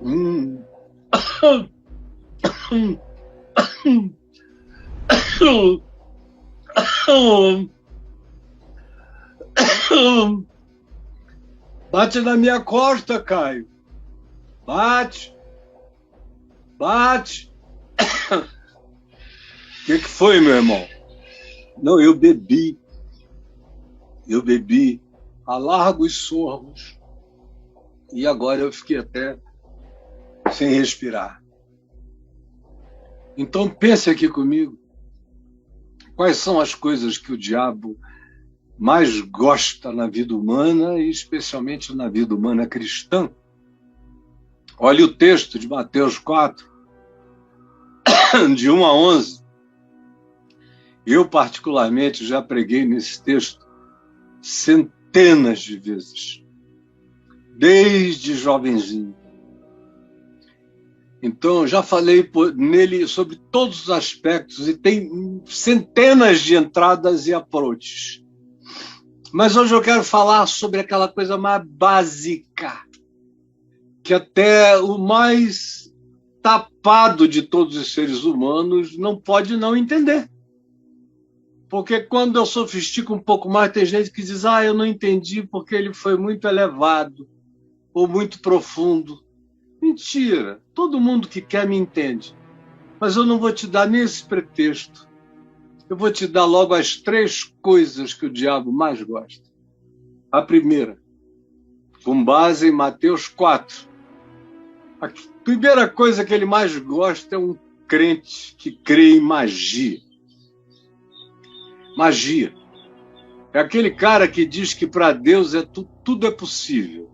Hum. Bate na minha costa, Caio. Bate, bate. O que foi, meu irmão? Não, eu bebi. A largos sorvos. E agora eu fiquei até sem respirar. Então pense aqui comigo. Quais são as coisas que o diabo mais gosta na vida humana, e especialmente na vida humana cristã? Olha o texto de Mateus 4, de 1 a 11. Eu, particularmente, já preguei nesse texto centenas de vezes, desde jovenzinho. Então, já falei nele sobre todos os aspectos e tem centenas de entradas e approaches. Mas hoje eu quero falar sobre aquela coisa mais básica, que até o mais tapado de todos os seres humanos não pode não entender. Porque quando eu sofistico um pouco mais, tem gente que diz, eu não entendi porque ele foi muito elevado ou muito profundo. Mentira, todo mundo que quer me entende. Mas eu não vou te dar nem esse pretexto. Eu vou te dar logo as 3 coisas que o diabo mais gosta. A primeira, com base em Mateus 4. A primeira coisa que ele mais gosta é um crente que crê em magia. Magia. É aquele cara que diz que para Deus tudo é possível.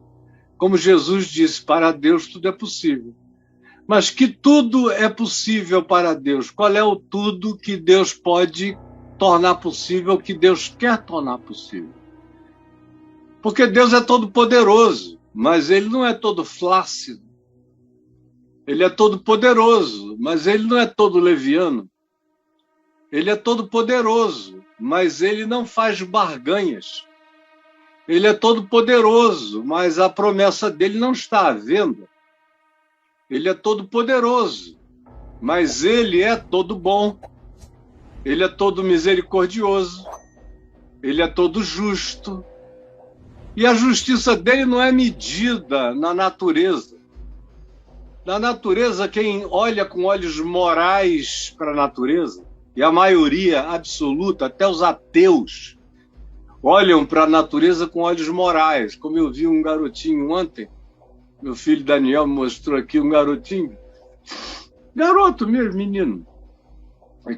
Como Jesus disse, para Deus tudo é possível. Mas que tudo é possível para Deus. Qual é o tudo que Deus pode tornar possível, que Deus quer tornar possível? Porque Deus é todo poderoso, mas ele não é todo flácido. Ele é todo poderoso, mas ele não é todo leviano. Ele é todo poderoso, mas ele não faz barganhas. Ele é todo poderoso, mas a promessa dele não está à venda. Ele é todo poderoso, mas ele é todo bom. Ele é todo misericordioso. Ele é todo justo. E a justiça dele não é medida na natureza. Na natureza, quem olha com olhos morais para a natureza, e a maioria absoluta, até os ateus, olham para a natureza com olhos morais. Como eu vi um garotinho ontem, meu filho Daniel me mostrou aqui um garotinho, garoto mesmo, menino,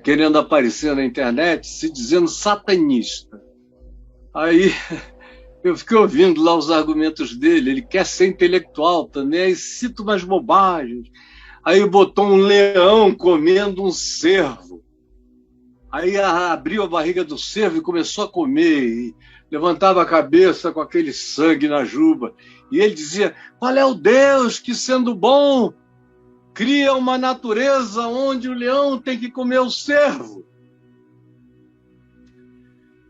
querendo aparecer na internet, se dizendo satanista. Aí eu fiquei ouvindo lá os argumentos dele, ele quer ser intelectual também, aí cita umas bobagens. Aí botou um leão comendo um cervo. Aí abriu a barriga do cervo e começou a comer, e levantava a cabeça com aquele sangue na juba. E ele dizia, qual é o Deus que, sendo bom, cria uma natureza onde o leão tem que comer o cervo?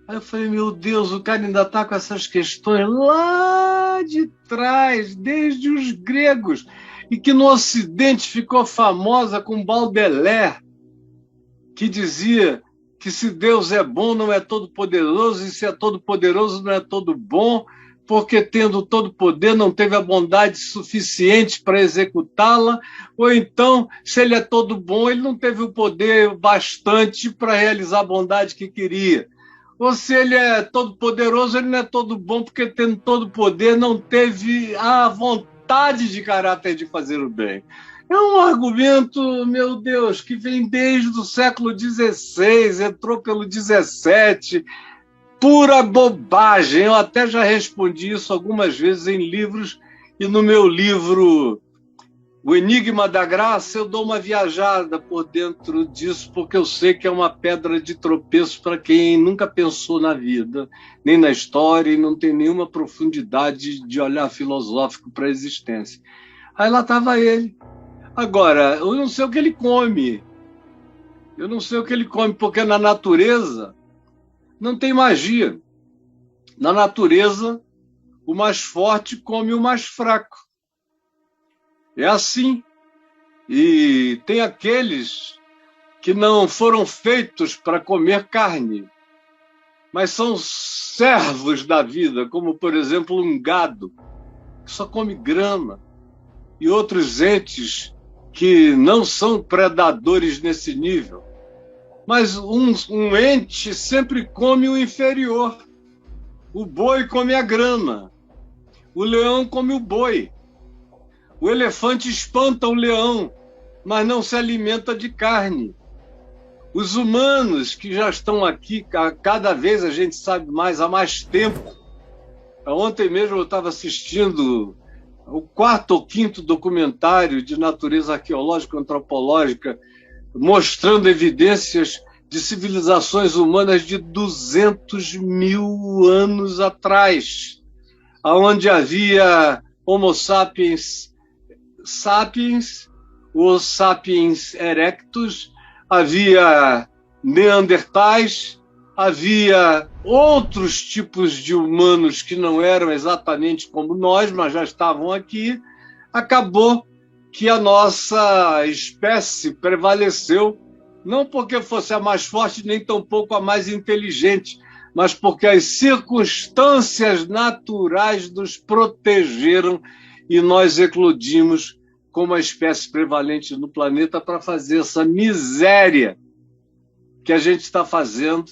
Aí eu falei, meu Deus, o cara ainda está com essas questões lá de trás, desde os gregos, e que no Ocidente ficou famosa com Baudelaire, que dizia que se Deus é bom, não é todo poderoso, e se é todo poderoso, não é todo bom, porque tendo todo poder, não teve a bondade suficiente para executá-la, ou então, se ele é todo bom, ele não teve o poder bastante para realizar a bondade que queria. Ou se ele é todo poderoso, ele não é todo bom, porque tendo todo poder, não teve a vontade de caráter de fazer o bem. É um argumento, meu Deus, que vem desde o século XVI, entrou pelo XVII, pura bobagem. Eu até já respondi isso algumas vezes em livros, e no meu livro O Enigma da Graça, eu dou uma viajada por dentro disso, porque eu sei que é uma pedra de tropeço para quem nunca pensou na vida, nem na história, e não tem nenhuma profundidade de olhar filosófico para a existência. Aí lá estava ele. Agora, eu não sei o que ele come. Eu não sei o que ele come, porque na natureza não tem magia. Na natureza, o mais forte come o mais fraco. É assim. E tem aqueles que não foram feitos para comer carne, mas são servos da vida, como, por exemplo, um gado, que só come grama, e outros entes que não são predadores nesse nível. Mas um ente sempre come o inferior. O boi come a grama, o leão come o boi, o elefante espanta o leão, mas não se alimenta de carne. Os humanos que já estão aqui, cada vez a gente sabe mais, há mais tempo. Ontem mesmo eu estava assistindo o 4º ou 5º documentário de natureza arqueológica e antropológica, mostrando evidências de civilizações humanas de 200 mil anos atrás, onde havia Homo sapiens sapiens, os sapiens erectus, havia neandertais, havia outros tipos de humanos que não eram exatamente como nós, mas já estavam aqui. Acabou que a nossa espécie prevaleceu, não porque fosse a mais forte, nem tampouco a mais inteligente, mas porque as circunstâncias naturais nos protegeram e nós eclodimos como a espécie prevalente no planeta para fazer essa miséria que a gente está fazendo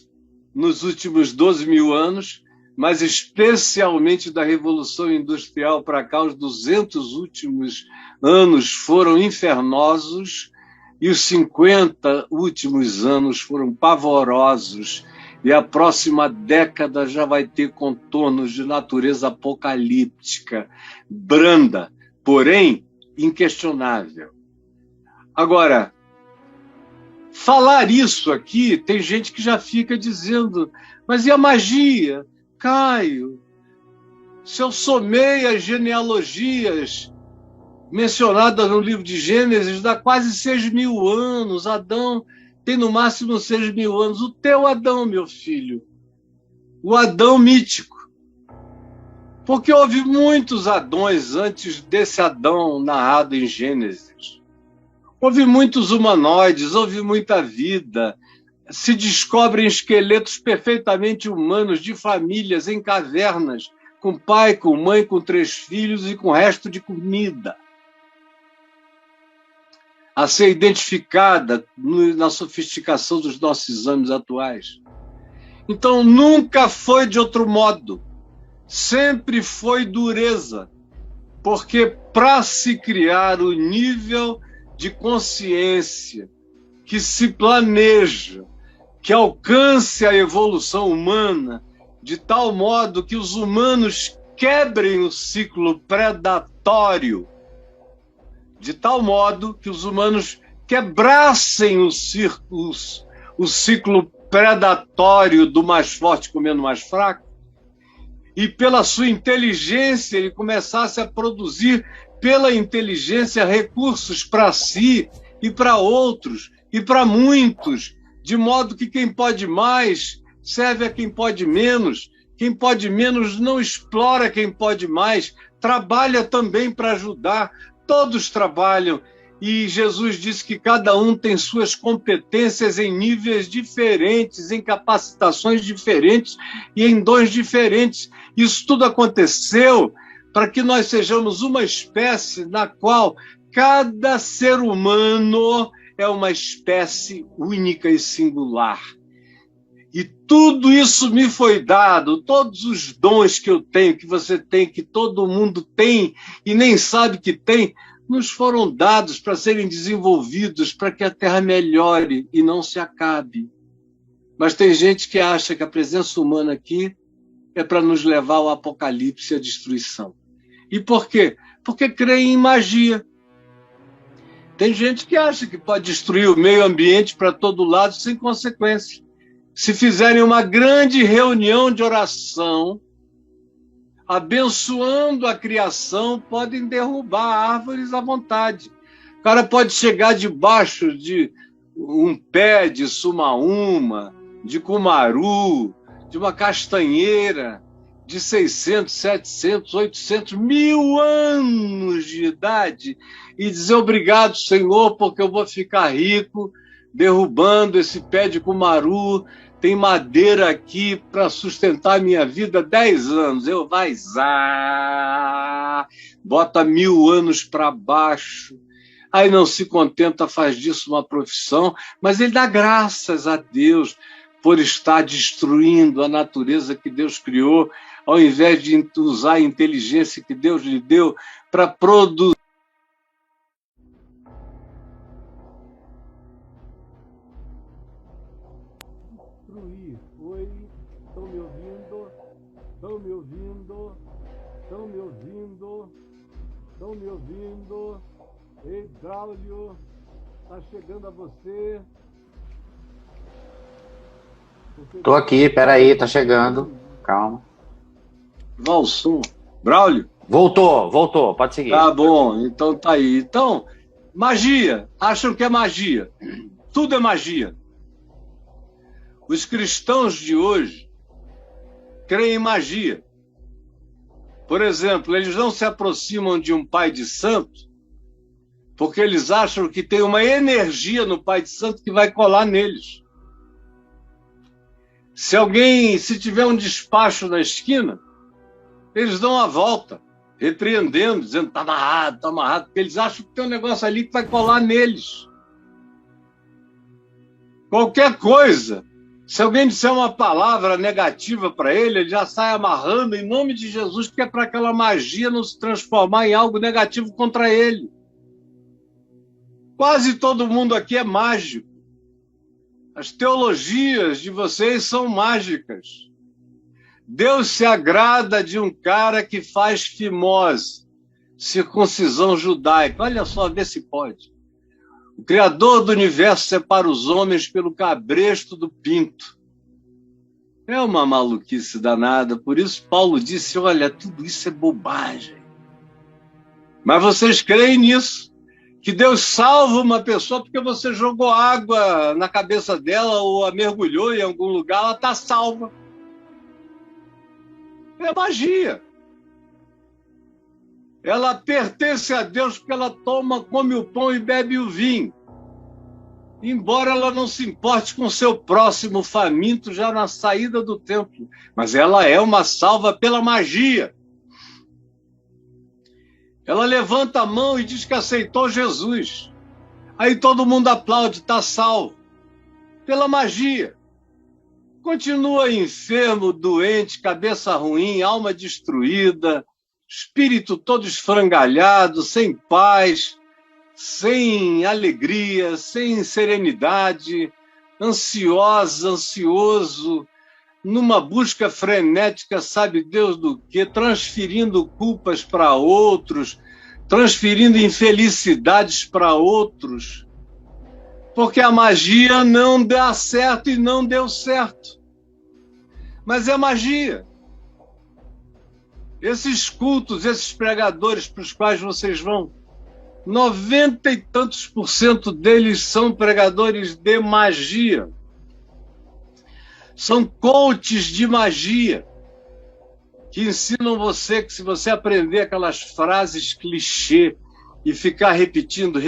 nos últimos 12 mil anos, mas especialmente da Revolução Industrial para cá, os 200 últimos anos foram infernosos e os 50 últimos anos foram pavorosos. E a próxima década já vai ter contornos de natureza apocalíptica, branda, porém inquestionável. Agora, falar isso aqui, tem gente que já fica dizendo, mas e a magia? Caio, se eu somei as genealogias mencionadas no livro de Gênesis, dá quase 6 mil anos, Adão tem no máximo 6 mil anos. O teu Adão, meu filho, o Adão mítico. Porque houve muitos Adões antes desse Adão narrado em Gênesis. Houve muitos humanoides, houve muita vida. Se descobrem esqueletos perfeitamente humanos de famílias em cavernas, com pai, com mãe, com 3 filhos e com resto de comida, a ser identificada na sofisticação dos nossos exames atuais. Então, nunca foi de outro modo. Sempre foi dureza. Porque para se criar o nível de consciência que se planeja, que alcance a evolução humana, de tal modo que os humanos quebrem o ciclo predatório, de tal modo que os humanos quebrassem o ciclo predatório do mais forte comendo o mais fraco, e pela sua inteligência ele começasse a produzir, pela inteligência, recursos para si e para outros, e para muitos, de modo que quem pode mais serve a quem pode menos, quem pode menos não explora quem pode mais, trabalha também para ajudar. Todos trabalham, e Jesus disse que cada um tem suas competências em níveis diferentes, em capacitações diferentes e em dons diferentes. Isso tudo aconteceu para que nós sejamos uma espécie na qual cada ser humano é uma espécie única e singular. E tudo isso me foi dado, todos os dons que eu tenho, que você tem, que todo mundo tem e nem sabe que tem, nos foram dados para serem desenvolvidos, para que a Terra melhore e não se acabe. Mas tem gente que acha que a presença humana aqui é para nos levar ao apocalipse e à destruição. E por quê? Porque creem em magia. Tem gente que acha que pode destruir o meio ambiente para todo lado sem consequência. Se fizerem uma grande reunião de oração, abençoando a criação, podem derrubar árvores à vontade. O cara pode chegar debaixo de um pé de sumaúma, de cumaru, de uma castanheira de 600, 700, 800, 1000 anos de idade e dizer obrigado, Senhor, porque eu vou ficar rico derrubando esse pé de cumaru. Tem madeira aqui para sustentar a minha vida 10 anos. Eu vai, bota 1000 anos para baixo. Aí não se contenta, faz disso uma profissão, mas ele dá graças a Deus por estar destruindo a natureza que Deus criou, ao invés de usar a inteligência que Deus lhe deu para produzir. Oi, estão me ouvindo? Estão me ouvindo? Estão me ouvindo? Estão me ouvindo? Ei, Braulio, está chegando a você. Tô aqui, peraí, tá chegando. Calma. Valsum. Braulio? Voltou, pode seguir. Tá bom, então tá aí. Então, magia. Acham que é magia. Tudo é magia. Os cristãos de hoje creem em magia. Por exemplo, eles não se aproximam de um pai de santo porque eles acham que tem uma energia no pai de santo que vai colar neles. Se tiver um despacho na esquina, eles dão a volta, repreendendo, dizendo tá amarrado, porque eles acham que tem um negócio ali que vai colar neles. Qualquer coisa, se alguém disser uma palavra negativa para ele já sai amarrando em nome de Jesus, que é para aquela magia não se transformar em algo negativo contra ele. Quase todo mundo aqui é mágico. As teologias de vocês são mágicas. Deus se agrada de um cara que faz fimose, circuncisão judaica. Olha só, vê se pode. O Criador do universo separa os homens pelo cabresto do pinto. É uma maluquice danada. Por isso Paulo disse, olha, tudo isso é bobagem. Mas vocês creem nisso. Que Deus salva uma pessoa porque você jogou água na cabeça dela ou a mergulhou em algum lugar, ela está salva. É magia. Ela pertence a Deus porque ela come o pão e bebe o vinho. Embora ela não se importe com o seu próximo faminto já na saída do templo. Mas ela é uma salva pela magia. Ela levanta a mão e diz que aceitou Jesus. Aí todo mundo aplaude, está salvo. Pela magia. Continua enfermo, doente, cabeça ruim, alma destruída, espírito todo esfrangalhado, sem paz, sem alegria, sem serenidade, ansioso, numa busca frenética, sabe Deus do quê, transferindo culpas para outros, transferindo infelicidades para outros, porque a magia não dá certo e não deu certo. Mas é magia. Esses cultos, esses pregadores para os quais vocês vão, 90 e tantos % deles são pregadores de magia. São coaches de magia que ensinam você que se você aprender aquelas frases clichê e ficar repetindo,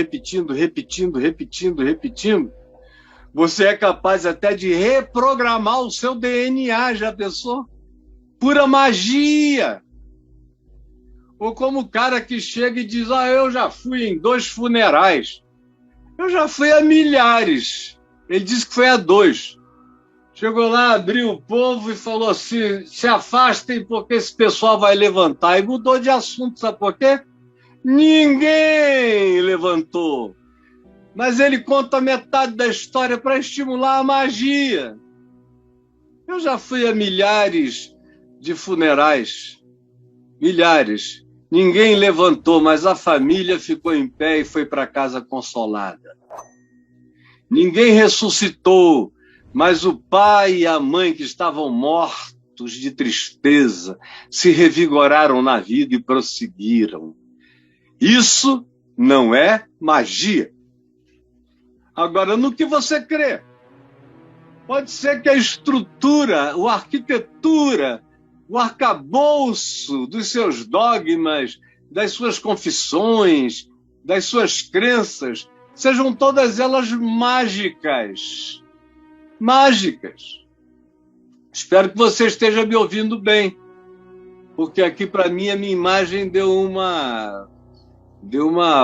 você é capaz até de reprogramar o seu DNA, já pensou? Pura magia! Ou como o cara que chega e diz, eu já fui em 2 funerais. Eu já fui a milhares. Ele disse que foi a 2. Chegou lá, abriu o povo e falou assim, se afastem porque esse pessoal vai levantar. E mudou de assunto, sabe por quê? Ninguém levantou. Mas ele conta metade da história para estimular a magia. Eu já fui a milhares de funerais. Milhares. Ninguém levantou, mas a família ficou em pé e foi para casa consolada. Ninguém ressuscitou, mas o pai e a mãe que estavam mortos de tristeza se revigoraram na vida e prosseguiram. Isso não é magia. Agora, no que você crê? Pode ser que a estrutura, a arquitetura, o arcabouço dos seus dogmas, das suas confissões das suas crenças, sejam todas elas mágicas. Mágicas. Espero que você esteja me ouvindo bem, porque aqui para mim a minha imagem deu uma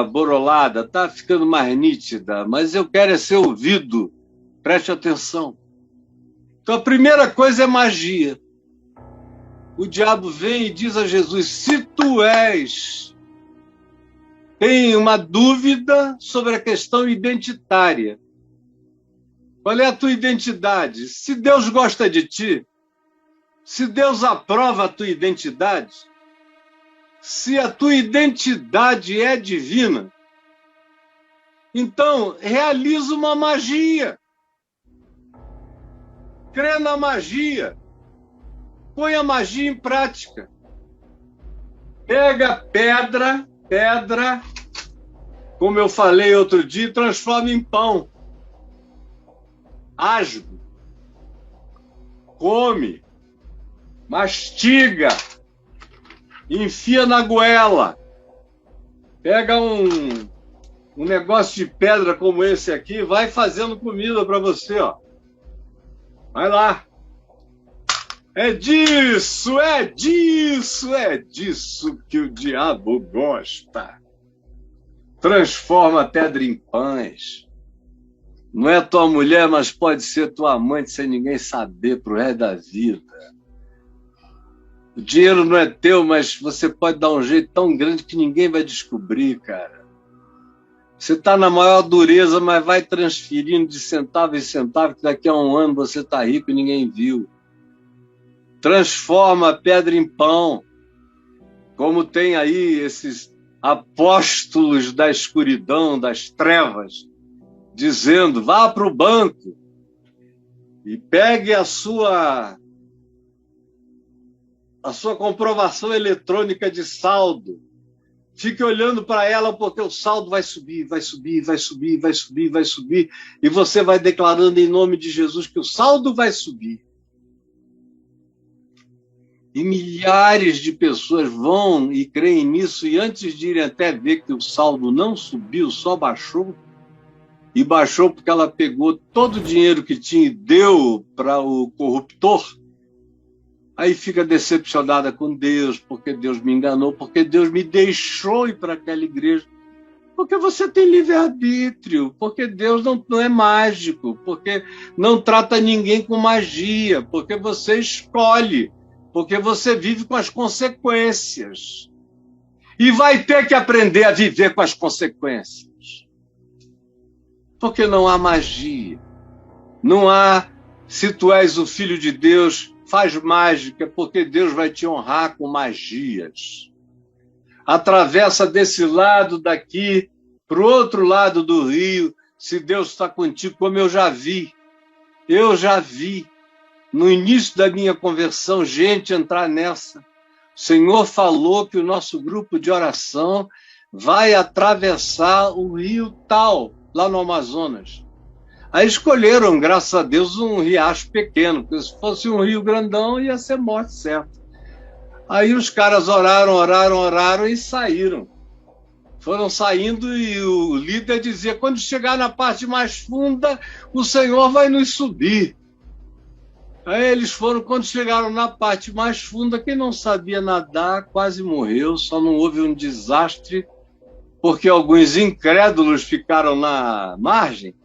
borolada, tá ficando mais nítida, mas eu quero ser ouvido. Preste atenção. Então a primeira coisa é magia. O diabo vem e diz a Jesus: se tu tem uma dúvida sobre a questão identitária, qual é a tua identidade? Se Deus gosta de ti, se Deus aprova a tua identidade, se a tua identidade é divina, então realiza uma magia. Crê na magia. Põe a magia em prática. Pega pedra, como eu falei outro dia, e transforma em pão. Asgo. Come. Mastiga. Enfia na goela. Pega um negócio de pedra como esse aqui, vai fazendo comida para você, ó. Vai lá. É disso que o diabo gosta. Transforma a pedra em pães. Não é tua mulher, mas pode ser tua amante sem ninguém saber pro resto da vida. O dinheiro não é teu, mas você pode dar um jeito tão grande que ninguém vai descobrir, cara. Você está na maior dureza, mas vai transferindo de centavo em centavo, que daqui a um ano você está rico e ninguém viu. Transforma a pedra em pão, como tem aí esses apóstolos da escuridão, das trevas, dizendo: vá para o banco e pegue a sua comprovação eletrônica de saldo. Fique olhando para ela, porque o saldo vai subir, vai subir, vai subir, vai subir, vai subir, e você vai declarando em nome de Jesus que o saldo vai subir. E milhares de pessoas vão e creem nisso, e antes de irem até ver que o saldo não subiu, só baixou, e baixou porque ela pegou todo o dinheiro que tinha e deu para o corruptor, aí fica decepcionada com Deus, porque Deus me enganou, porque Deus me deixou ir para aquela igreja. Porque você tem livre-arbítrio, porque Deus não é mágico, porque não trata ninguém com magia, porque você escolhe, porque você vive com as consequências. E vai ter que aprender a viver com as consequências. Porque não há magia. Não há, se tu és o filho de Deus, faz mágica, porque Deus vai te honrar com magias. Atravessa desse lado daqui para o outro lado do rio, se Deus está contigo, como eu já vi. Eu já vi, no início da minha conversão, gente entrar nessa. O Senhor falou que o nosso grupo de oração vai atravessar o rio tal, lá no Amazonas. Aí escolheram, graças a Deus, um riacho pequeno, porque se fosse um rio grandão, ia ser morte certa. Aí os caras oraram e saíram. Foram saindo e o líder dizia: quando chegar na parte mais funda, o Senhor vai nos subir. Aí eles foram, quando chegaram na parte mais funda, quem não sabia nadar quase morreu, só não houve um desastre, porque alguns incrédulos ficaram na margem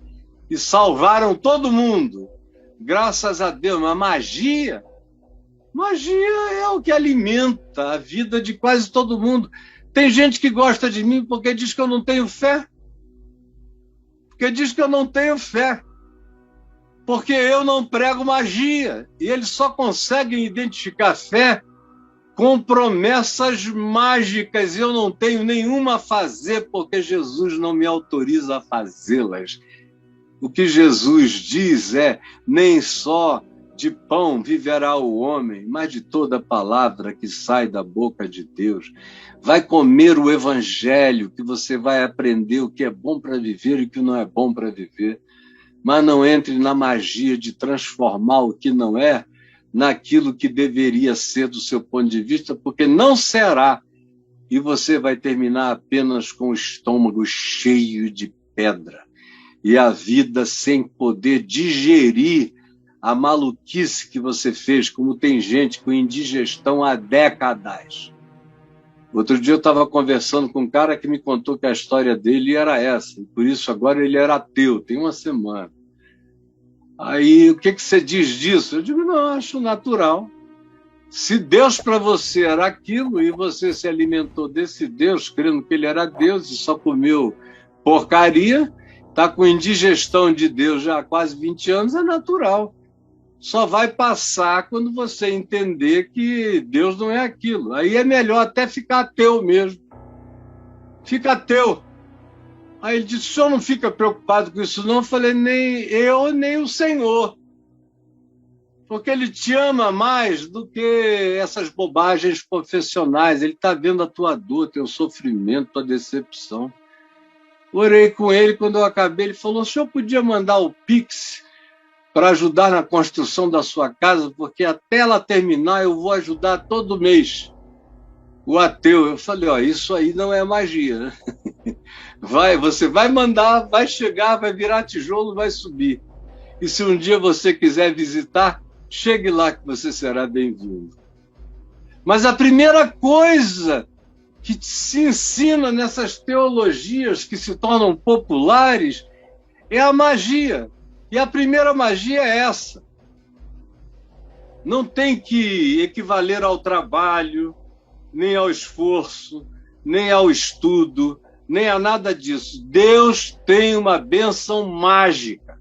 e salvaram todo mundo. Graças a Deus. Mas magia é o que alimenta a vida de quase todo mundo. Tem gente que gosta de mim porque diz que eu não tenho fé. Porque diz que eu não tenho fé. Porque eu não prego magia. E eles só conseguem identificar fé com promessas mágicas. Eu não tenho nenhuma a fazer, porque Jesus não me autoriza a fazê-las. O que Jesus diz é: nem só de pão viverá o homem, mas de toda palavra que sai da boca de Deus. Vai comer o evangelho, que você vai aprender o que é bom para viver e o que não é bom para viver. Mas não entre na magia de transformar o que não é naquilo que deveria ser do seu ponto de vista, porque não será. e você vai terminar apenas com o estômago cheio de pedra e a vida sem poder digerir a maluquice que você fez, como tem gente com indigestão há décadas. Outro dia eu estava conversando com um cara que me contou que a história dele era essa, e por isso agora ele era ateu, tem uma semana. Aí, o que você diz disso? Eu digo, não, acho natural. Se Deus para você era aquilo e você se alimentou desse Deus, crendo que ele era Deus e só comeu porcaria, está com indigestão de Deus já há quase 20 anos, é natural. Só vai passar quando você entender que Deus não é aquilo. Aí é melhor até ficar ateu mesmo. Fica ateu. Aí ele disse, o senhor não fica preocupado com isso não? Eu falei, nem eu, nem o Senhor. Porque ele te ama mais do que essas bobagens profissionais. Ele está vendo a tua dor, teu sofrimento, tua decepção. Orei com ele, quando eu acabei, ele falou, o senhor podia mandar o Pix para ajudar na construção da sua casa, porque até ela terminar eu vou ajudar todo mês. O ateu, eu falei, ó, isso aí não é magia, né? Você vai mandar, vai chegar, vai virar tijolo, vai subir. E se um dia você quiser visitar, chegue lá que você será bem-vindo. Mas a primeira coisa que se ensina nessas teologias que se tornam populares é a magia. E a primeira magia é essa. Não tem que equivaler ao trabalho, nem ao esforço, nem ao estudo, nem a nada disso. Deus tem uma bênção mágica.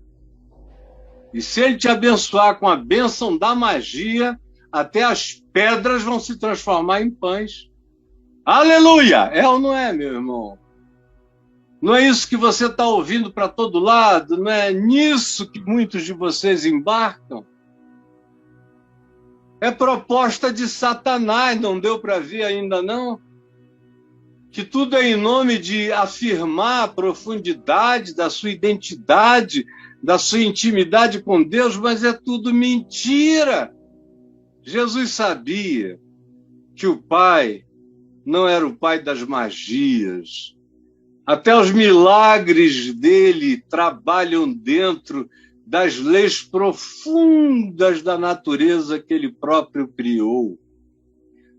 E se ele te abençoar com a bênção da magia, até as pedras vão se transformar em pães. Aleluia! É ou não é, meu irmão? Não é isso que você está ouvindo para todo lado? Não é nisso que muitos de vocês embarcam? É proposta de Satanás, não deu para ver ainda não? Que tudo é em nome de afirmar a profundidade da sua identidade, da sua intimidade com Deus, mas é tudo mentira. Jesus sabia que o Pai não era o Pai das magias. Até os milagres dele trabalham dentro das leis profundas da natureza que ele próprio criou.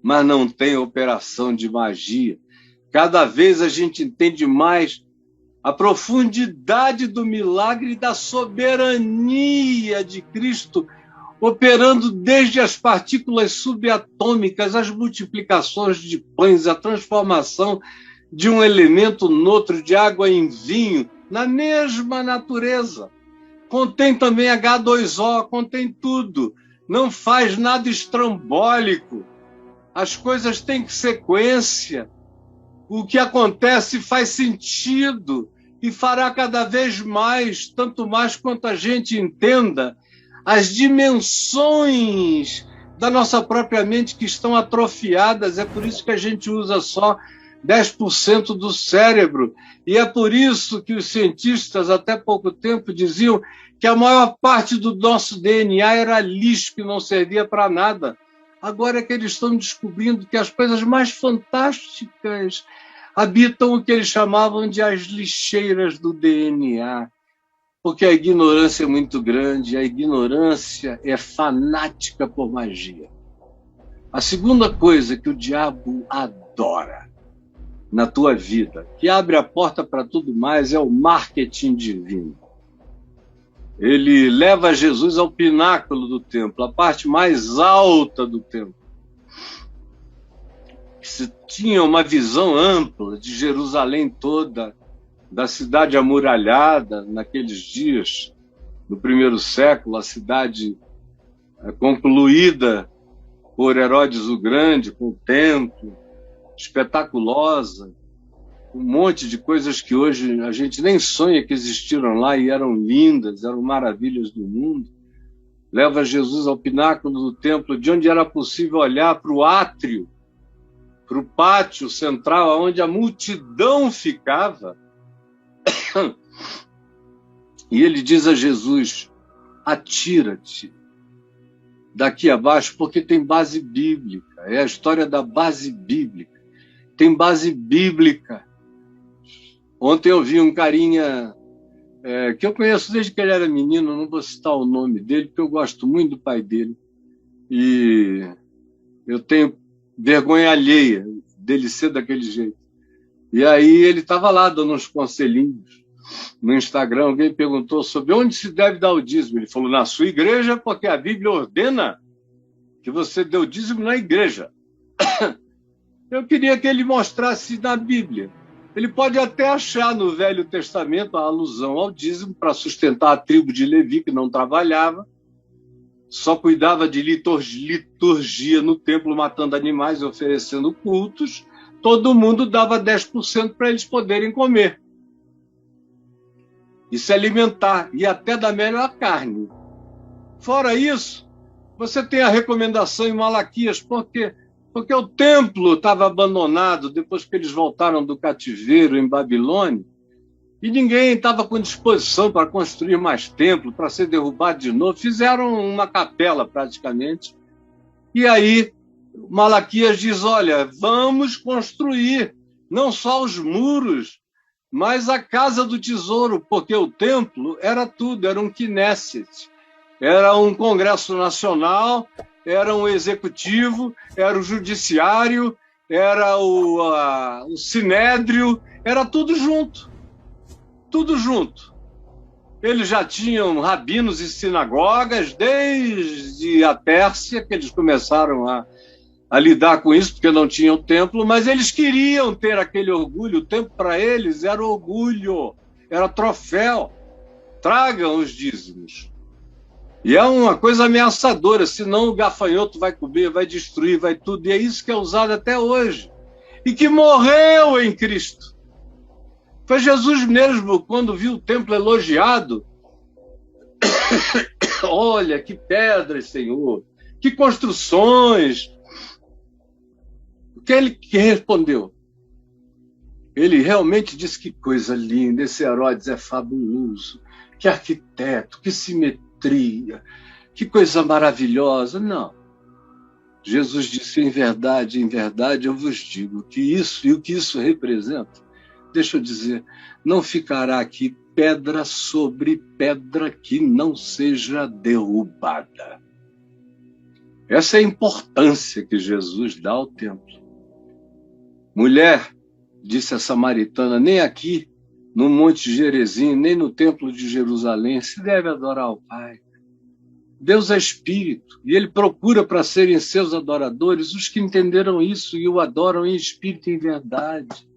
Mas não tem operação de magia. Cada vez a gente entende mais a profundidade do milagre e da soberania de Cristo, operando desde as partículas subatômicas, as multiplicações de pães, a transformação de um elemento noutro, de água em vinho, na mesma natureza. Contém também H2O, contém tudo. Não faz nada estrambólico. As coisas têm sequência. O que acontece faz sentido e fará cada vez mais, tanto mais quanto a gente entenda as dimensões da nossa própria mente que estão atrofiadas. É por isso que a gente usa só 10% do cérebro. E é por isso que os cientistas, até pouco tempo, diziam que a maior parte do nosso DNA era lixo, que não servia para nada. Agora é que eles estão descobrindo que as coisas mais fantásticas habitam o que eles chamavam de as lixeiras do DNA. Porque a ignorância é muito grande, a ignorância é fanática por magia. A segunda coisa que o diabo adora na tua vida, que abre a porta para tudo mais, é o marketing divino. Ele leva Jesus ao pináculo do templo, a parte mais alta do templo. Se tinha uma visão ampla de Jerusalém toda, da cidade amuralhada naqueles dias, no primeiro século, a cidade concluída por Herodes o Grande, com o templo, espetaculosa, um monte de coisas que hoje a gente nem sonha que existiram lá e eram lindas, eram maravilhas do mundo. Leva Jesus ao pináculo do templo, de onde era possível olhar para o átrio, para o pátio central, onde a multidão ficava. E ele diz a Jesus, atira-te daqui abaixo, porque tem base bíblica, é a história da base bíblica. tem base bíblica. Ontem eu vi um carinha que eu conheço desde que ele era menino, não vou citar o nome dele, porque eu gosto muito do pai dele. E eu tenho vergonha alheia dele ser daquele jeito. E aí ele estava lá dando uns conselhinhos no Instagram. Alguém perguntou sobre onde se deve dar o dízimo. Ele falou, na sua igreja, porque a Bíblia ordena que você dê o dízimo na igreja. Eu queria que ele mostrasse na Bíblia. Ele pode até achar no Velho Testamento a alusão ao dízimo para sustentar a tribo de Levi, que não trabalhava, só cuidava de liturgia no templo, matando animais e oferecendo cultos. Todo mundo dava 10% para eles poderem comer e se alimentar, e até dar melhor carne. Fora isso, você tem a recomendação em Malaquias, porque o templo estava abandonado depois que eles voltaram do cativeiro em Babilônia, e ninguém estava com disposição para construir mais templo, para ser derrubado de novo. Fizeram uma capela, praticamente. E aí, Malaquias diz, olha, vamos construir não só os muros, mas a casa do tesouro, porque o templo era tudo, era um Knesset, era um Congresso Nacional, era um executivo, era o judiciário, era o sinédrio, era tudo junto. Tudo junto. Eles já tinham rabinos e sinagogas desde a Pérsia, que eles começaram a lidar com isso, porque não tinham templo, mas eles queriam ter aquele orgulho. O templo para eles era orgulho, era troféu. Tragam os dízimos. E é uma coisa ameaçadora, senão o gafanhoto vai comer, vai destruir, vai tudo. E é isso que é usado até hoje. E que morreu em Cristo. Foi Jesus mesmo, quando viu o templo elogiado. Olha, que pedras, Senhor, que construções. O que ele respondeu? Ele realmente disse, que coisa linda, esse Herodes é fabuloso, que arquiteto, que simetria, que coisa maravilhosa. Não. Jesus disse, em verdade, eu vos digo que isso e o que isso representa, deixa eu dizer, não ficará aqui pedra sobre pedra que não seja derrubada. Essa é a importância que Jesus dá ao templo. Mulher, disse a samaritana, nem aqui, no Monte Gerizim, nem no Templo de Jerusalém, se deve adorar ao Pai. Deus é espírito, e ele procura para serem seus adoradores os que entenderam isso e o adoram em espírito e em verdade.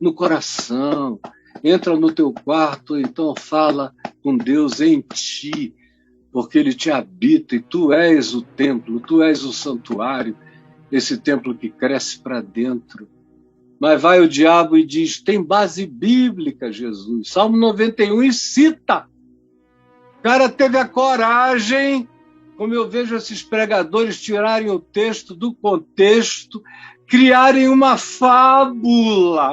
No coração, entra no teu quarto, então fala com Deus em ti, porque ele te habita e tu és o templo, tu és o santuário, esse templo que cresce para dentro. Mas vai o diabo e diz, tem base bíblica, Jesus. Salmo 91 e cita. O cara teve a coragem, como eu vejo esses pregadores tirarem o texto do contexto, criarem uma fábula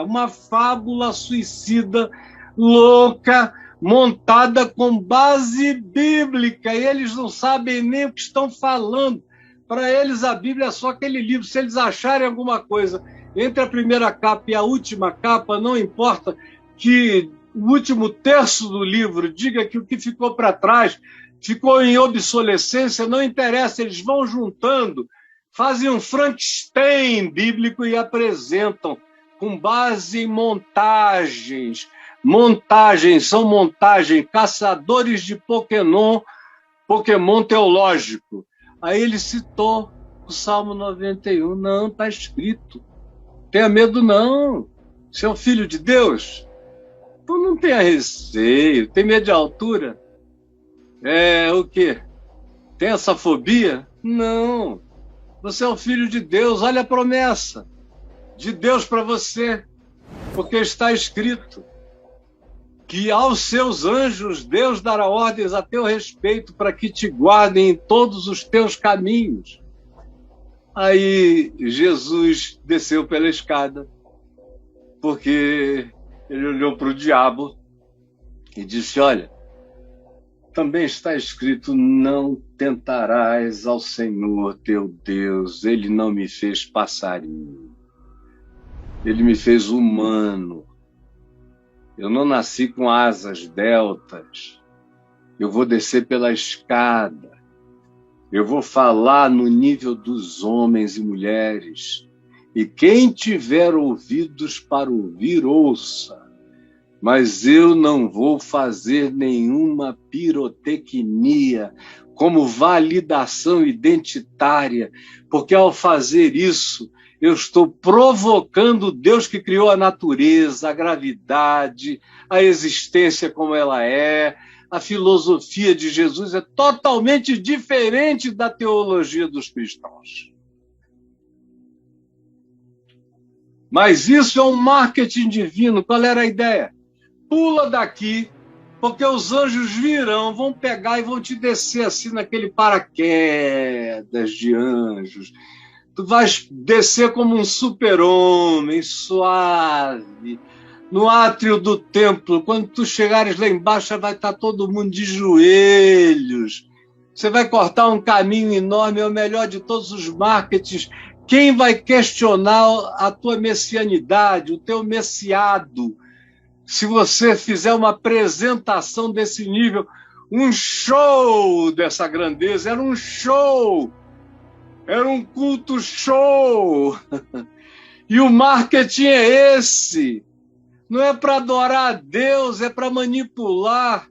suicida, louca, montada com base bíblica, e eles não sabem nem o que estão falando. Para eles, a Bíblia é só aquele livro. Se eles acharem alguma coisa entre a primeira capa e a última capa, não importa que o último terço do livro diga que o que ficou para trás ficou em obsolescência, não interessa, eles vão juntando, fazem um Frankenstein bíblico e apresentam com base em montagens. Montagens, são montagens, caçadores de Pokémon teológico. Aí ele citou o Salmo 91. Não, está escrito. Tenha medo não. Você é um filho de Deus? Então não tenha receio. Tem medo de altura? O quê? Tem essa fobia? Não. Você é um filho de Deus. Olha a promessa de Deus para você. Porque está escrito que aos seus anjos Deus dará ordens a teu respeito para que te guardem em todos os teus caminhos. Aí Jesus desceu pela escada, porque ele olhou para o diabo e disse, olha, também está escrito, não tentarás ao Senhor teu Deus, ele não me fez passarinho. Ele me fez humano. Eu não nasci com asas deltas. Eu vou descer pela escada. Eu vou falar no nível dos homens e mulheres. E quem tiver ouvidos para ouvir, ouça. Mas eu não vou fazer nenhuma pirotecnia como validação identitária, porque ao fazer isso, eu estou provocando Deus que criou a natureza, a gravidade, a existência como ela é. A filosofia de Jesus é totalmente diferente da teologia dos cristãos. Mas isso é um marketing divino. Qual era a ideia? Pula daqui, porque os anjos virão, vão pegar e vão te descer assim naquele paraquedas de anjos. Tu vais descer como um super-homem, suave, no átrio do templo. Quando tu chegares lá embaixo, vai estar todo mundo de joelhos. Você vai cortar um caminho enorme, é o melhor de todos os marketings. Quem vai questionar a tua messianidade, o teu messiado? Se você fizer uma apresentação desse nível, um show dessa grandeza, era um show, era um culto show. E o marketing é esse. Não é para adorar a Deus, é para manipular,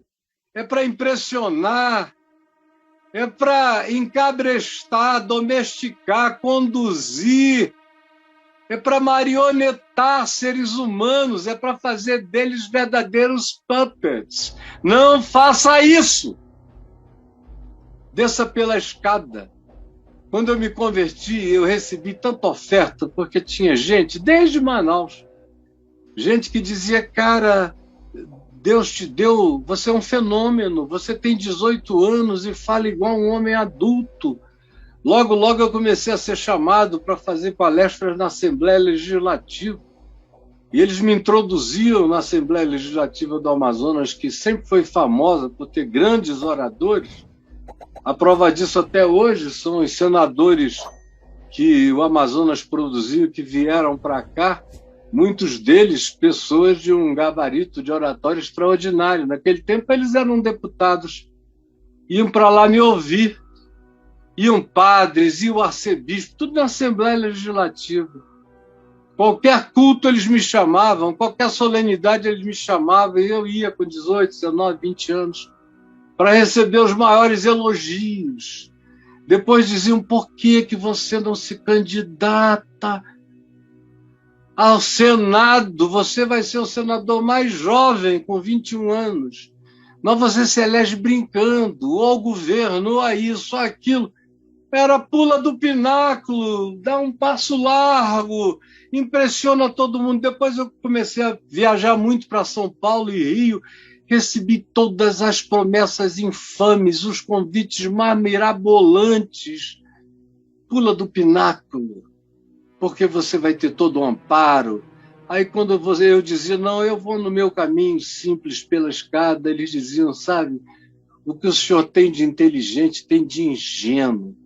é para impressionar, é para encabrestar, domesticar, conduzir. É para marionetar seres humanos, é para fazer deles verdadeiros puppets. Não faça isso! Desça pela escada. Quando eu me converti, eu recebi tanta oferta, porque tinha gente, desde Manaus, gente que dizia, cara, Deus te deu, você é um fenômeno, você tem 18 anos e fala igual um homem adulto. Logo, logo eu comecei a ser chamado para fazer palestras na Assembleia Legislativa. E eles me introduziam na Assembleia Legislativa do Amazonas, que sempre foi famosa por ter grandes oradores. A prova disso até hoje são os senadores que o Amazonas produziu, que vieram para cá, muitos deles pessoas de um gabarito de oratório extraordinário. Naquele tempo eles eram deputados, iam para lá me ouvir. Iam padres, iam arcebispo, tudo na Assembleia Legislativa. Qualquer culto eles me chamavam, qualquer solenidade eles me chamavam, e eu ia com 18, 19, 20 anos, para receber os maiores elogios. Depois diziam, por que você não se candidata ao Senado? Você vai ser o senador mais jovem, com 21 anos. Mas você se elege brincando, ou ao governo, ou a isso, ou aquilo. Era pula do pináculo, dá um passo largo, impressiona todo mundo. Depois eu comecei a viajar muito para São Paulo e Rio, recebi todas as promessas infames, os convites mais mirabolantes. Pula do pináculo, porque você vai ter todo o amparo. Aí quando eu dizia, não, eu vou no meu caminho simples pela escada, eles diziam, sabe, o que o senhor tem de inteligente tem de ingênuo.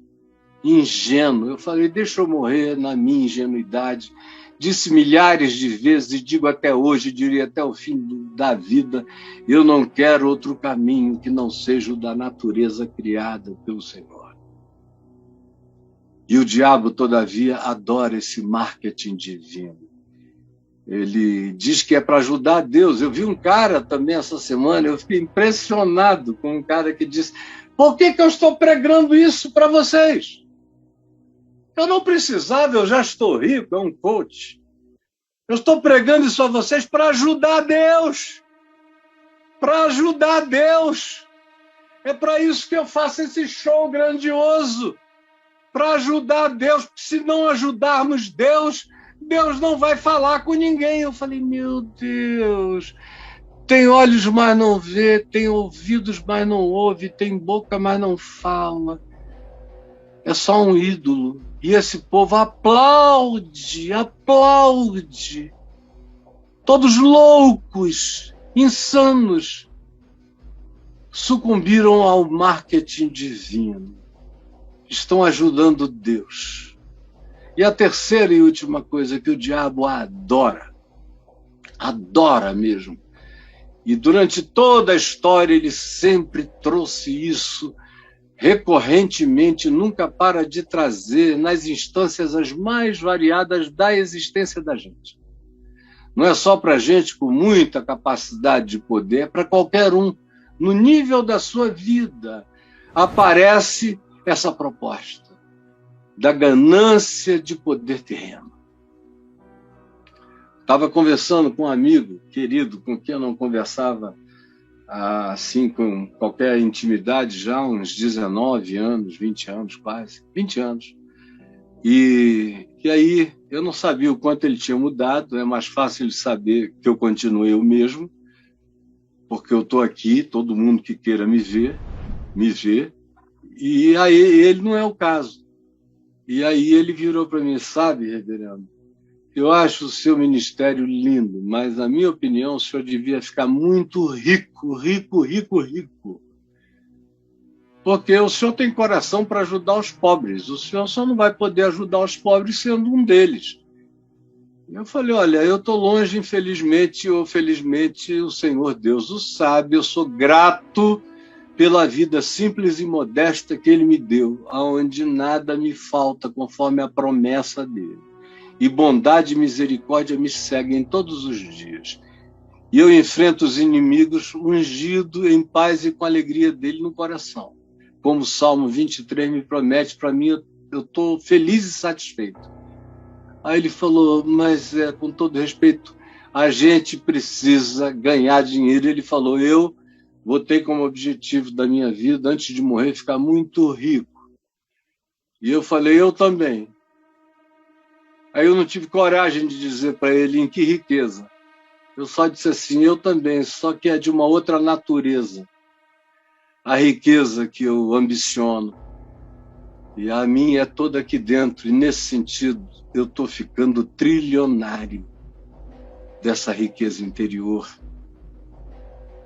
Ingênuo. Eu falei, deixa eu morrer na minha ingenuidade. Disse milhares de vezes e digo até hoje, diria até o fim da vida, eu não quero outro caminho que não seja o da natureza criada pelo Senhor. E o diabo, todavia, adora esse marketing divino. Ele diz que é para ajudar a Deus. Eu vi um cara também essa semana, eu fiquei impressionado com um cara que disse, por que eu estou pregando isso para vocês? Eu não precisava, eu já estou rico, é um coach. Eu estou pregando isso a vocês para ajudar Deus. Para ajudar Deus. É para isso que eu faço esse show grandioso. Para ajudar Deus. Porque se não ajudarmos Deus, Deus não vai falar com ninguém. Eu falei, meu Deus, tem olhos, mas não vê, tem ouvidos, mas não ouve, tem boca, mas não fala. É só um ídolo. E esse povo aplaude, aplaude. Todos loucos, insanos, sucumbiram ao marketing divino. Estão ajudando Deus. E a terceira e última coisa que o diabo adora mesmo. E durante toda a história ele sempre trouxe isso recorrentemente, nunca para de trazer nas instâncias as mais variadas da existência da gente. Não é só para gente com muita capacidade de poder, é para qualquer um. No nível da sua vida, aparece essa proposta da ganância de poder terreno. Estava conversando com um amigo querido, com quem eu não conversava assim com qualquer intimidade já há uns 19 anos, 20 anos quase, 20 anos. E aí eu não sabia o quanto ele tinha mudado, é mais fácil de saber que eu continuei o mesmo, porque eu estou aqui, todo mundo que queira me vê, e aí ele não é o caso. E aí ele virou para mim, sabe, reverendo, eu acho o seu ministério lindo, mas, na minha opinião, o senhor devia ficar muito rico. Porque o senhor tem coração para ajudar os pobres. O senhor só não vai poder ajudar os pobres sendo um deles. Eu falei, olha, eu estou longe, infelizmente ou felizmente, o Senhor Deus o sabe, eu sou grato pela vida simples e modesta que Ele me deu, aonde nada me falta, conforme a promessa dele. E bondade e misericórdia me seguem todos os dias. E eu enfrento os inimigos ungido em paz e com a alegria dele no coração. Como o Salmo 23 me promete, para mim, eu estou feliz e satisfeito. Aí ele falou, mas com todo respeito, a gente precisa ganhar dinheiro. Ele falou, eu botei como objetivo da minha vida, antes de morrer, ficar muito rico. E eu falei, eu também. Aí eu não tive coragem de dizer para ele em que riqueza. Eu só disse assim, eu também, só que é de uma outra natureza. A riqueza que eu ambiciono. E a minha é toda aqui dentro. E nesse sentido, eu estou ficando trilionário dessa riqueza interior.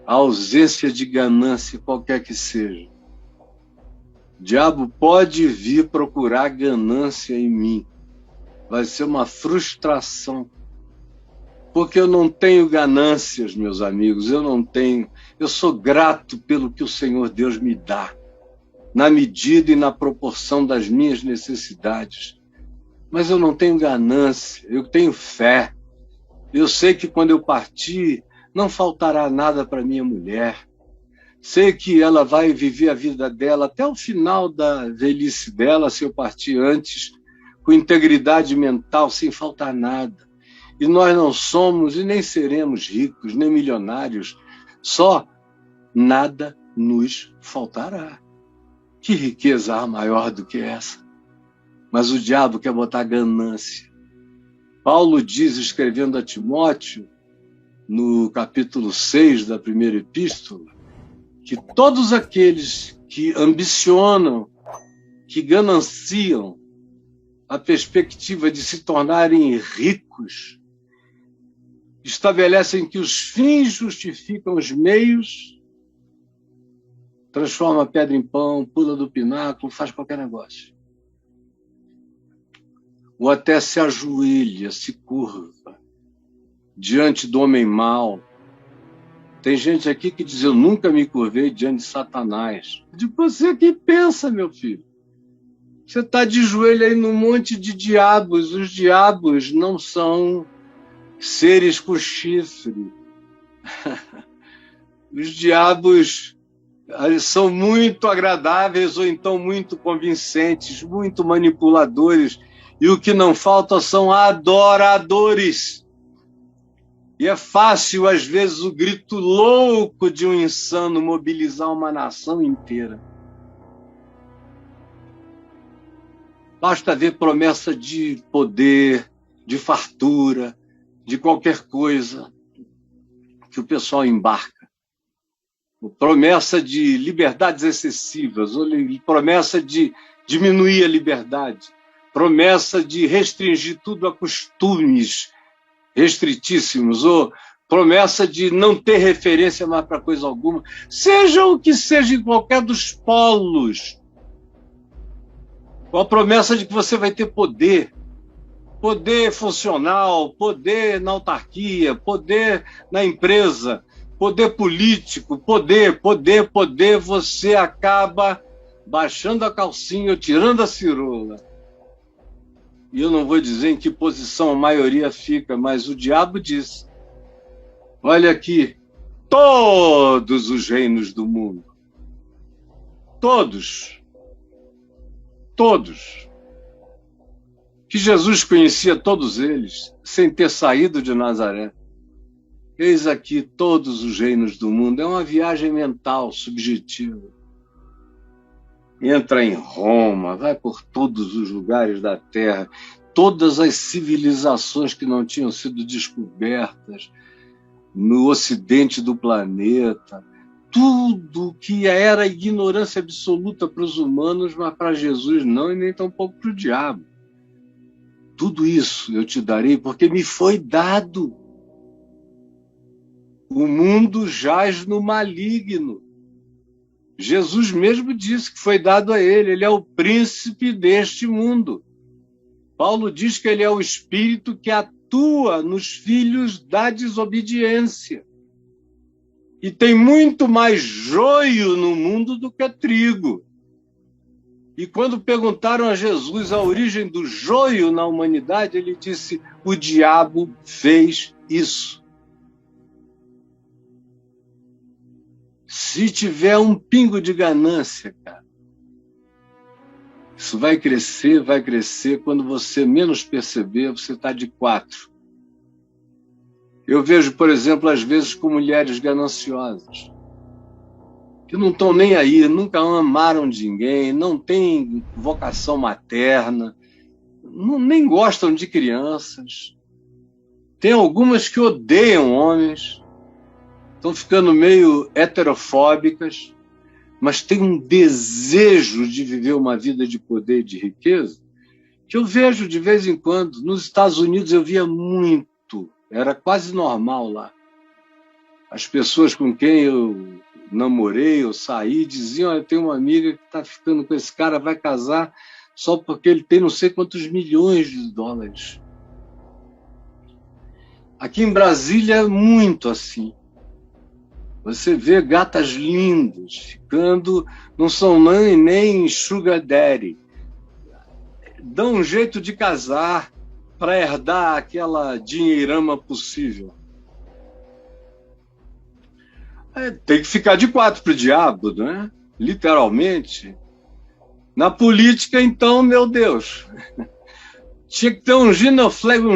A ausência de ganância, qualquer que seja. O diabo pode vir procurar ganância em mim. Vai ser uma frustração. Porque eu não tenho ganâncias, meus amigos, eu não tenho. Eu sou grato pelo que o Senhor Deus me dá, na medida e na proporção das minhas necessidades. Mas eu não tenho ganância, eu tenho fé. Eu sei que quando eu partir, não faltará nada para minha mulher. Sei que ela vai viver a vida dela até o final da velhice dela, se eu partir antes, com integridade mental, sem faltar nada. E nós não somos e nem seremos ricos, nem milionários, só nada nos faltará. Que riqueza há maior do que essa? Mas o diabo quer botar ganância. Paulo diz, escrevendo a Timóteo, no capítulo 6 da primeira epístola, que todos aqueles que ambicionam, que gananciam a perspectiva de se tornarem ricos, estabelecem que os fins justificam os meios, transforma a pedra em pão, pula do pináculo, faz qualquer negócio. Ou até se ajoelha, se curva diante do homem mau. Tem gente aqui que diz, eu nunca me curvei diante de Satanás. De você que pensa, meu filho. Você está de joelho aí num monte de diabos. Os diabos não são seres com chifre. Os diabos são muito agradáveis ou então muito convincentes, muito manipuladores. E o que não falta são adoradores. E é fácil, às vezes, o grito louco de um insano mobilizar uma nação inteira. Basta ver promessa de poder, de fartura, de qualquer coisa que o pessoal embarca. Promessa de liberdades excessivas, ou promessa de diminuir a liberdade, promessa de restringir tudo a costumes restritíssimos, ou promessa de não ter referência mais para coisa alguma, seja o que seja em qualquer dos polos, com a promessa de que você vai ter poder, poder funcional, poder na autarquia, poder na empresa, poder político, poder, você acaba baixando a calcinha ou tirando a cirola. E eu não vou dizer em que posição a maioria fica, mas o diabo diz: olha aqui, todos os reinos do mundo, todos, que Jesus conhecia todos eles, sem ter saído de Nazaré. Eis aqui todos os reinos do mundo. É uma viagem mental, subjetiva. Entra em Roma, vai por todos os lugares da Terra, todas as civilizações que não tinham sido descobertas no ocidente do planeta, tudo que era ignorância absoluta para os humanos, mas para Jesus não, e nem tampouco para o diabo. Tudo isso eu te darei porque me foi dado. O mundo jaz no maligno. Jesus mesmo disse que foi dado a ele é o príncipe deste mundo. Paulo diz que ele é o espírito que atua nos filhos da desobediência. E tem muito mais joio no mundo do que trigo. E quando perguntaram a Jesus a origem do joio na humanidade, ele disse: o diabo fez isso. Se tiver um pingo de ganância, cara, isso vai crescer. Quando você menos perceber, você está de 4. Eu vejo, por exemplo, às vezes com mulheres gananciosas, que não estão nem aí, nunca amaram de ninguém, não têm vocação materna, nem gostam de crianças. Tem algumas que odeiam homens, estão ficando meio heterofóbicas, mas tem um desejo de viver uma vida de poder e de riqueza, que eu vejo de vez em quando. Nos Estados Unidos eu via muito, era quase normal lá. As pessoas com quem eu namorei ou saí diziam: eu tenho uma amiga que está ficando com esse cara, vai casar só porque ele tem não sei quantos milhões de dólares. Aqui em Brasília é muito assim. Você vê gatas lindas ficando, não são nem sugar daddy. Dão um jeito de casar para herdar aquela dinheirama possível. Tem que ficar de 4 para o diabo, né? Literalmente. Na política, então, meu Deus, tinha que ter um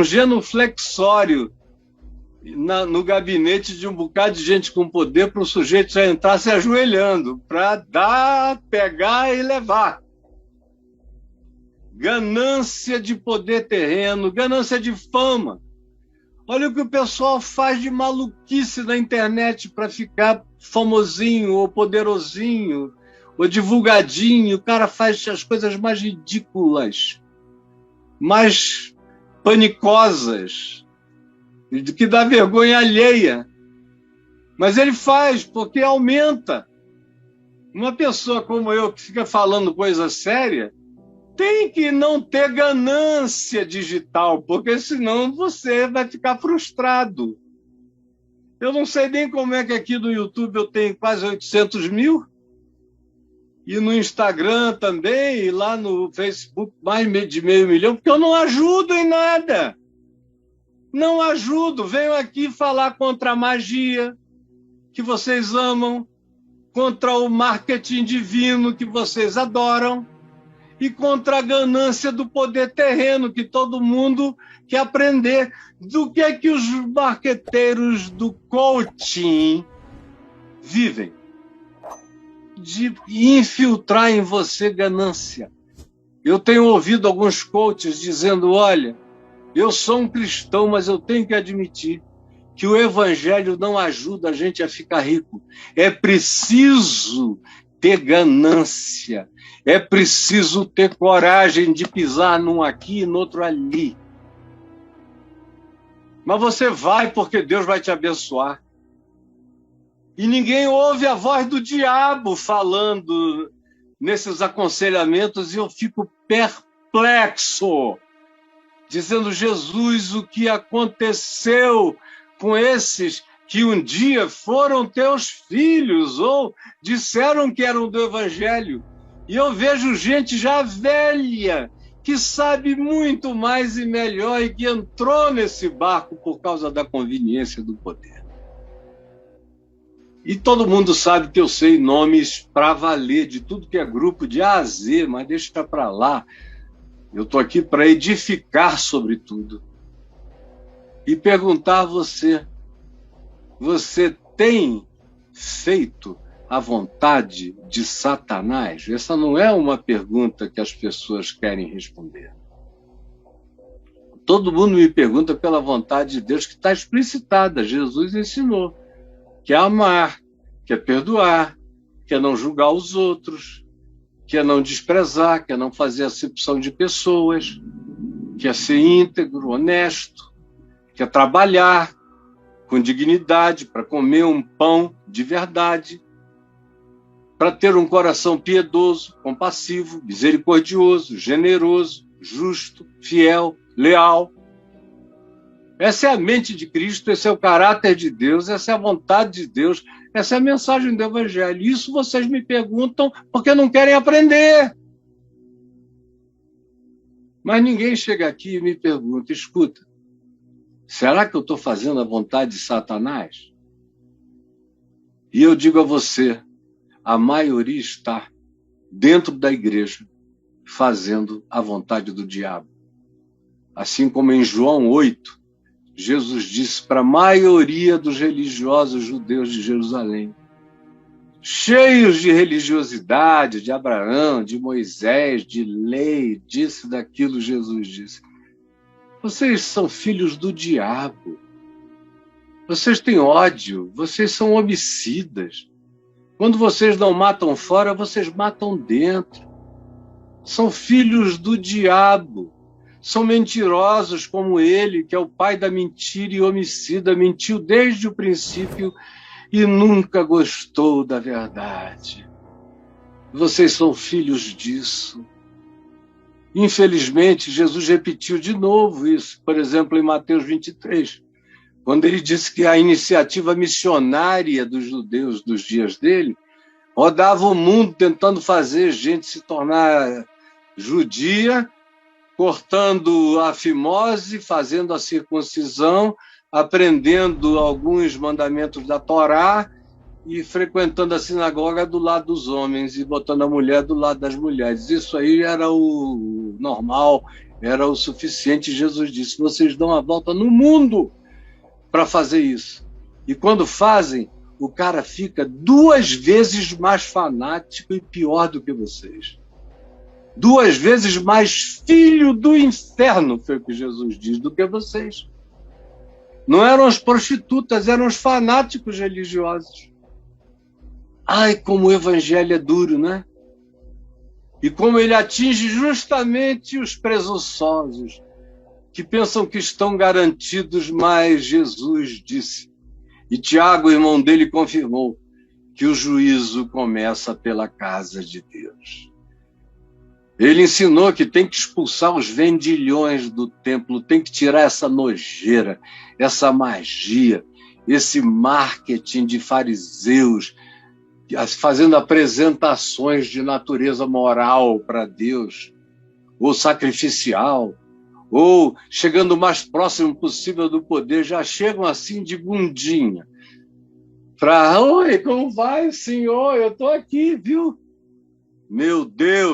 genuflexório no gabinete de um bocado de gente com poder para o sujeito já entrar se ajoelhando, para pegar e levar. Ganância de poder terreno, ganância de fama. Olha o que o pessoal faz de maluquice na internet para ficar famosinho ou poderosinho ou divulgadinho. O cara faz as coisas mais ridículas, mais panicosas, que dá vergonha alheia. Mas ele faz porque aumenta. Uma pessoa como eu que fica falando coisa séria tem que não ter ganância digital, porque senão você vai ficar frustrado. Eu não sei nem como é que aqui no YouTube eu tenho quase 800 mil, e no Instagram também, e lá no Facebook mais de 500 mil, porque eu não ajudo em nada. Não ajudo. Venho aqui falar contra a magia, que vocês amam, contra o marketing divino, que vocês adoram, e contra a ganância do poder terreno, que todo mundo quer aprender. Do que é que os marqueteiros do coaching vivem? De infiltrar em você ganância. Eu tenho ouvido alguns coaches dizendo: olha, eu sou um cristão, mas eu tenho que admitir que o evangelho não ajuda a gente a ficar rico. É preciso ter ganância. É preciso ter coragem de pisar num aqui e no outro ali. Mas você vai porque Deus vai te abençoar. E ninguém ouve a voz do diabo falando nesses aconselhamentos e eu fico perplexo. dizendo: Jesus, o que aconteceu com esses que um dia foram teus filhos ou disseram que eram do Evangelho? E eu vejo gente já velha, que sabe muito mais e melhor e que entrou nesse barco por causa da conveniência do poder. E todo mundo sabe que eu sei nomes para valer de tudo que é grupo de A a Z, mas deixa para lá. Eu estou aqui para edificar sobre tudo. E perguntar a você: você tem feito a vontade de Satanás? Essa não é uma pergunta que as pessoas querem responder. Todo mundo me pergunta pela vontade de Deus, que está explicitada. Jesus ensinou que é amar, que é perdoar, que é não julgar os outros, que é não desprezar, que é não fazer acepção de pessoas, que é ser íntegro, honesto, que é trabalhar com dignidade para comer um pão de verdade, para ter um coração piedoso, compassivo, misericordioso, generoso, justo, fiel, leal. Essa é a mente de Cristo, esse é o caráter de Deus, essa é a vontade de Deus, essa é a mensagem do Evangelho. Isso vocês me perguntam porque não querem aprender. Mas ninguém chega aqui e me pergunta: escuta, será que eu estou fazendo a vontade de Satanás? E eu digo a você, a maioria está dentro da igreja fazendo a vontade do diabo. Assim como em João 8, Jesus disse para a maioria dos religiosos judeus de Jerusalém, cheios de religiosidade, de Abraão, de Moisés, de lei, disso, daquilo, Jesus disse: vocês são filhos do diabo. Vocês têm ódio, vocês são homicidas. Quando vocês não matam fora, vocês matam dentro. São filhos do diabo. São mentirosos como ele, que é o pai da mentira e homicida, mentiu desde o princípio e nunca gostou da verdade. Vocês são filhos disso. Infelizmente, Jesus repetiu de novo isso, por exemplo, em Mateus 23, quando ele disse que a iniciativa missionária dos judeus dos dias dele rodava o mundo tentando fazer gente se tornar judia, cortando a fimose, fazendo a circuncisão, aprendendo alguns mandamentos da Torá e frequentando a sinagoga do lado dos homens e botando a mulher do lado das mulheres. Isso aí era o normal, era o suficiente. Jesus disse: vocês dão a volta no mundo para fazer isso. E quando fazem, o cara fica 2 vezes mais fanático e pior do que vocês. 2 vezes mais filho do inferno, foi o que Jesus diz, do que vocês. Não eram as prostitutas, eram os fanáticos religiosos. Ai, como o evangelho é duro, né? E como ele atinge justamente os presunçosos, que pensam que estão garantidos, mas Jesus disse, e Tiago, irmão dele, confirmou, que o juízo começa pela casa de Deus. Ele ensinou que tem que expulsar os vendilhões do templo, tem que tirar essa nojeira, essa magia, esse marketing de fariseus, fazendo apresentações de natureza moral para Deus, ou sacrificial, ou chegando o mais próximo possível do poder, já chegam assim de bundinha. Oi, como vai, senhor? Eu estou aqui, viu? Meu Deus!